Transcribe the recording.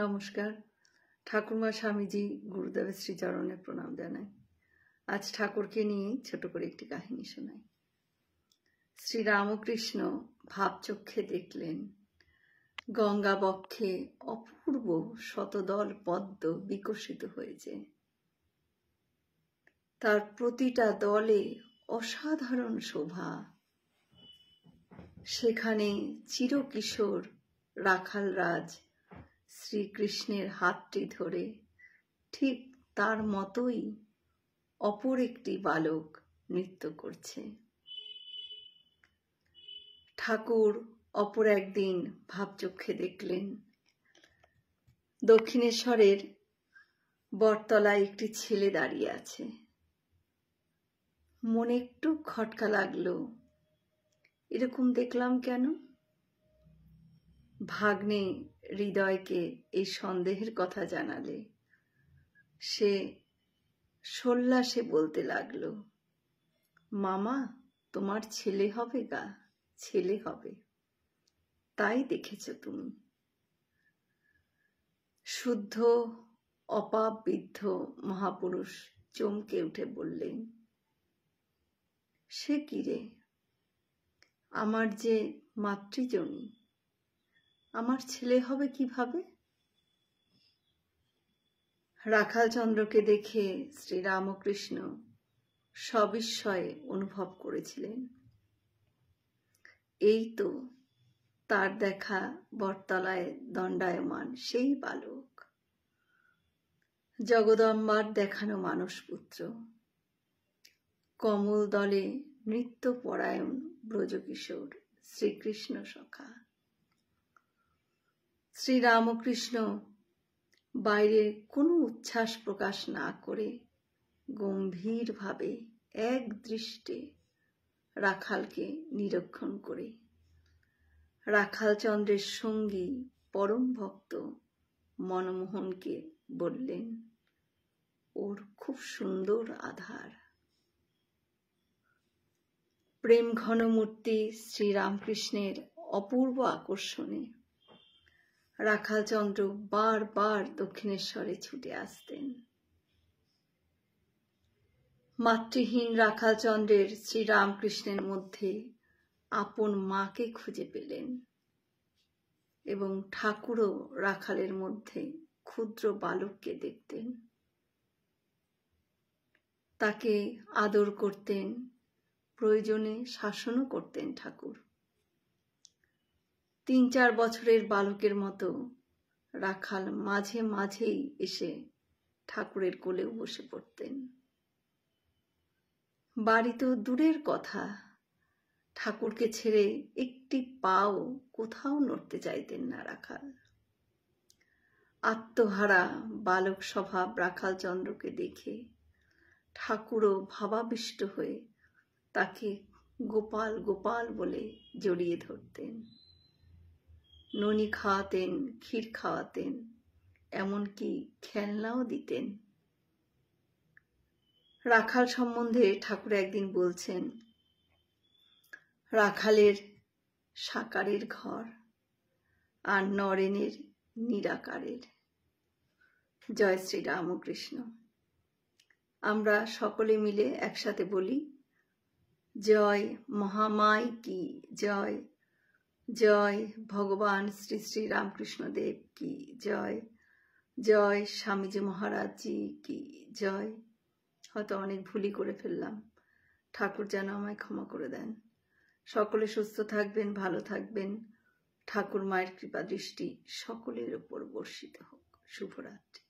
নমস্কার। ঠাকুরমা স্বামীজি গুরুদেবের শ্রীচরণে প্রণাম জানাই। আজ ঠাকুরকে নিয়ে ছোট করে একটি কাহিনী শোনাই। শ্রীরামকৃষ্ণ ভাবচক্ষে দেখলেন গঙ্গা বক্ষে অপূর্ব শতদল পদ্ম বিকশিত হয়েছে। তার প্রতিটা দলে অসাধারণ শোভা। সেখানে চিরকিশোর রাখালরাজ শ্রীকৃষ্ণের হাতটি ধরে ঠিক তার মতোই অপর একটি বালক নৃত্য করছে। ঠাকুর অপর একদিন ভাবচক্ষে দেখলেন দক্ষিণেশ্বরের বটতলায় একটি ছেলে দাঁড়িয়ে আছে। মনে একটু খটকা লাগলো, এরকম দেখলাম কেন? ভাগ্নে হৃদয়কে এই সন্দেহের কথা জানালে সে সল্লাসে বলতে লাগলো, মামা তোমার ছেলে হবে গা, ছেলে হবে, তাই দেখেছ তুমি। শুদ্ধ অপাপবিদ্ধ মহাপুরুষ চমকে উঠে বললেন, সে কি রে, আমার যে মাতৃজনী, আমার ছেলে হবে কিভাবে? রাখালচন্দ্রকে দেখে শ্রীরামকৃষ্ণ সবিস্ময়ে অনুভব করেছিলেন, এই তো তার দেখা বটতলায় দণ্ডায়মান সেই বালক, জগদম্বার দেখানো মানসপুত্র, কমল দলে নৃত্যপরায়ণ ব্রজকিশোর শ্রীকৃষ্ণ সখা। শ্রীরামকৃষ্ণ বাইরে কোনো উচ্ছ্বাস প্রকাশ না করে গম্ভীরভাবে এক দৃষ্টে রাখালকে নিরীক্ষণ করে রাখালচন্দ্রের সঙ্গী পরম ভক্ত মনমোহনকে বললেন, ওর খুব সুন্দর আধার। প্রেম ঘনমূর্তি শ্রীরামকৃষ্ণের অপূর্ব আকর্ষণে রাখালচন্দ্র বারবার দক্ষিণেশ্বরে ছুটে আসতেন। মাতৃহীন রাখালচন্দ্রের শ্রীরামকৃষ্ণের মধ্যে আপন মাকে খুঁজে পেলেন এবং ঠাকুরও রাখালের মধ্যে ক্ষুদ্র বালককে দেখতেন। তাকে আদর করতেন, প্রয়োজনে শাসনও করতেন ঠাকুর। ৩-৪ বছরের বালকের মতো রাখাল মাঝে মাঝেই এসে ঠাকুরের কোলেও বসে পড়তেন। বাড়ি তো দূরের কথা, ঠাকুরকে ছেড়ে একটি পাও কোথাও নড়তে চাইতেন না রাখাল। আত্মহারা বালক স্বভাব রাখালচন্দ্রকে দেখে ঠাকুরও ভাবাবিষ্ট হয়ে তাকে গোপাল গোপাল বলে জড়িয়ে ধরতেন। ননি খাওয়াতেন, ক্ষীর খাওয়াতেন, এমনকি খেলনাও দিতেন। রাখাল সম্বন্ধে ঠাকুর একদিন বলছেন, রাখালের সাকারের ঘর আর নরেনের নিরাকারের। জয় শ্রী রামকৃষ্ণ। আমরা সকলে মিলে একসাথে বলি, জয় মহামায় কি জয়, জয় ভগবান শ্রী শ্রী রামকৃষ্ণ দেব কি জয়, জয় স্বামীজি মহারাজ জি কি জয়। হয়তো অনেক ভুলই করে ফেললাম, ঠাকুর যেন আমায় ক্ষমা করে দেন। সকলে সুস্থ থাকবেন, ভালো থাকবেন। ঠাকুর মায়ের কৃপা দৃষ্টি সকলের উপর বর্ষিত হোক। শুভরাত্রি।